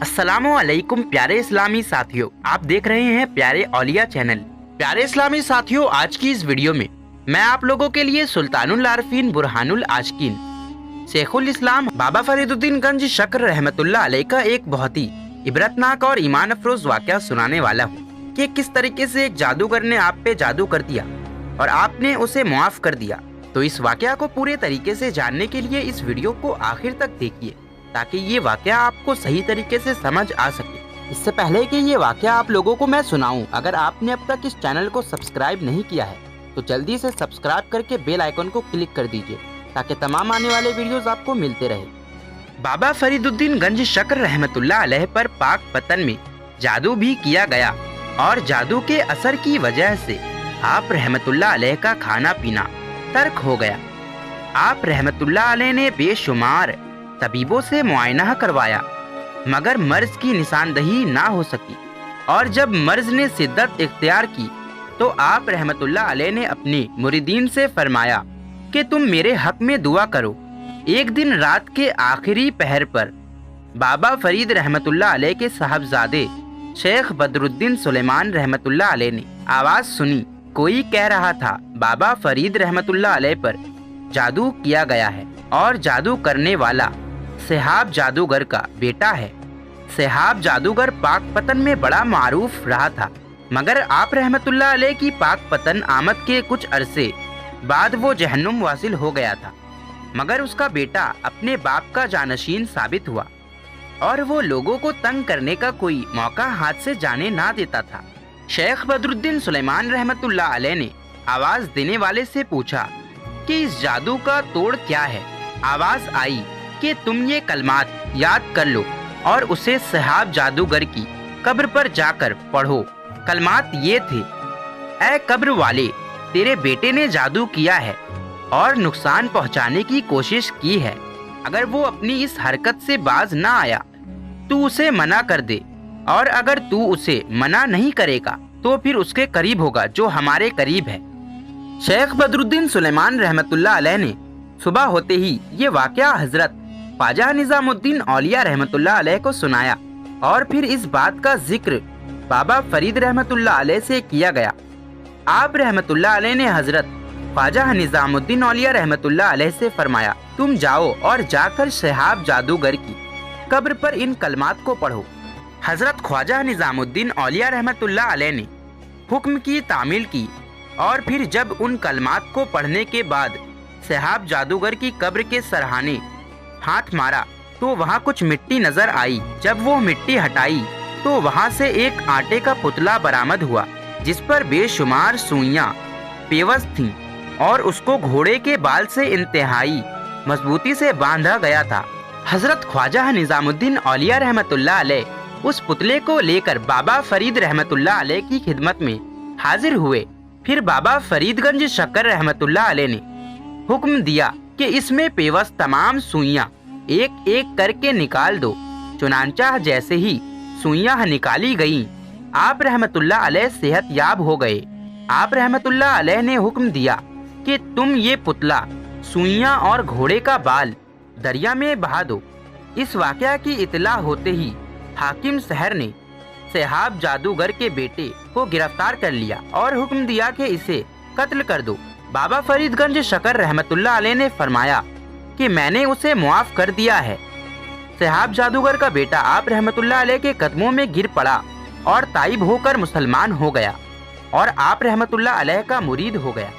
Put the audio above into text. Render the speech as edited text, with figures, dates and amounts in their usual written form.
अस्सलामुअलैकुम प्यारे इस्लामी साथियों, आप देख रहे हैं प्यारे औलिया चैनल। प्यारे इस्लामी साथियों, आज की इस वीडियो में मैं आप लोगों के लिए सुल्तानुल आरिफीन बुरहानुल आशिकीन शेखुल इस्लाम बाबा फरीदुद्दीन गंज शक्र रहमतुल्लाह अलैह का एक बहुत ही इबरतनाक और ईमान अफरोज वाक़या सुनाने वाला हूँ कि किस तरीके से एक जादूगर ने आप पे जादू कर दिया और आपने उसे मुआफ कर दिया। तो इस वाक़या को पूरे तरीके से जानने के लिए इस वीडियो को आखिर तक देखिए ताकि ये वाक़या आपको सही तरीके से समझ आ सके। इससे पहले कि ये वाक़या आप लोगों को मैं सुनाऊं, अगर आपने अब तक इस चैनल को सब्सक्राइब नहीं किया है तो जल्दी से सब्सक्राइब करके बेल आइकन को क्लिक कर दीजिए ताकि तमाम आने वाले वीडियोस आपको मिलते रहे। बाबा फरीदुद्दीन गंज शक्र रहमतुल्लाह अलैह पर पाक पतन में जादू भी किया गया और जादू के असर की वजह से आप रहमतुल्लाह अलैह का खाना पीना तर्क हो गया। आप रहमतुल्लाह अलैह ने बेशुमार तबीबों से मुआयना करवाया मगर मर्ज की निशानदही ना हो सकी, और जब मर्ज ने शिद्दत इख्तियार की तो आप रहमतुल्लाह अलैह ने अपने मुरीदीन से फरमाया कि तुम मेरे हक में दुआ करो। एक दिन रात के आखिरी पहर पर बाबा फरीद रहमतुल्लाह अलैह के साहबजादे शेख बदरुद्दीन सुलेमान रहमतुल्लाह अलैह ने आवाज़ सुनी। कोई कह रहा था बाबा फरीद रहमतुल्लाह अलैह पर जादू किया गया है और जादू करने वाला सिहाब जादूगर का बेटा है। सिहाब जादूगर पाक पतन में बड़ा मारूफ रहा था, मगर आप रहमतुल्लाह अलैह की पाक पतन आमद के कुछ अरसे बाद वो जहन्नुम वासिल हो गया था, मगर उसका बेटा अपने बाप का जानशीन साबित हुआ और वो लोगों को तंग करने का कोई मौका हाथ से जाने ना देता था। शेख बदरुद्दीन सुलेमान रहमतुल्लाह अलैह ने आवाज़ देने वाले से पूछा कि इस जादू का तोड़ क्या है। आवाज़ आई कि तुम ये कलमात याद कर लो और उसे सिहाब जादूगर की कब्र पर जाकर पढ़ो। कलमात ये थे, ऐ कब्र वाले, तेरे बेटे ने जादू किया है और नुकसान पहुंचाने की कोशिश की है। अगर वो अपनी इस हरकत से बाज ना आया तू उसे मना कर दे, और अगर तू उसे मना नहीं करेगा तो फिर उसके करीब होगा जो हमारे करीब है। शेख बदरुद्दीन सुलेमान रहमतुल्लाह अलैह ने सुबह होते ही ये वाक़या हजरत ख्वाजा निजामुद्दीन औलिया रहमतुल्लाह अलैह को सुनाया और फिर इस बात का जिक्र बाबा फरीद रहमतुल्लाह अलैह से किया गया। आप रहमतुल्लाह अलैह ने हजरत ख्वाजा निजामुद्दीन औलिया रहमतुल्लाह अलैह से फरमाया, तुम जाओ और जाकर सिहाब जादूगर की कब्र पर इन कलमात को पढ़ो। हजरत ख्वाजा निजामुद्दीन औलिया रहमतुल्लाह अलैह ने हुक्म की तामील की और फिर जब उन कलमात को पढ़ने के बाद सिहाब जादूगर की कब्र के सरहाने हाथ मारा तो वहाँ कुछ मिट्टी नजर आई। जब वो मिट्टी हटाई तो वहाँ से एक आटे का पुतला बरामद हुआ जिस पर बेशुमार सुइयां पेवस थीं और उसको घोड़े के बाल से इंतहाई मजबूती से बांधा गया था। हजरत ख्वाजा निजामुद्दीन औलिया रहमतुल्लाह अलैह उस पुतले को लेकर बाबा फरीद रहमतुल्लाह अलैह की खिदमत में हाजिर हुए। फिर बाबा फरीदगंज शक्कर रहमतुल्लाह अलैह ने हुक्म दिया कि इसमें पेवस तमाम सुइयां एक एक करके निकाल दो। चुनांचा जैसे ही सुइयां निकाली गईं, आप रहमतुल्लाह अलैह सेहत याब हो गए। आप रहमतुल्लाह अलैह ने हुक्म दिया कि तुम ये पुतला, सुइयां और घोड़े का बाल दरिया में बहा दो। इस वाक़या की इतला होते ही हाकिम शहर ने सिहाब जादूगर के बेटे को गिरफ्तार कर लिया और हुक्म दिया कि इसे कत्ल कर दो। बाबा फरीदगंज शक्कर रहमतुल्लाह अलैह ने फरमाया कि मैंने उसे मुआफ कर दिया है। सिहाब जादूगर का बेटा आप रहमतुल्लाह अलैह के कदमों में गिर पड़ा और ताइब होकर मुसलमान हो गया और आप रहमतुल्लाह अलैह का मुरीद हो गया।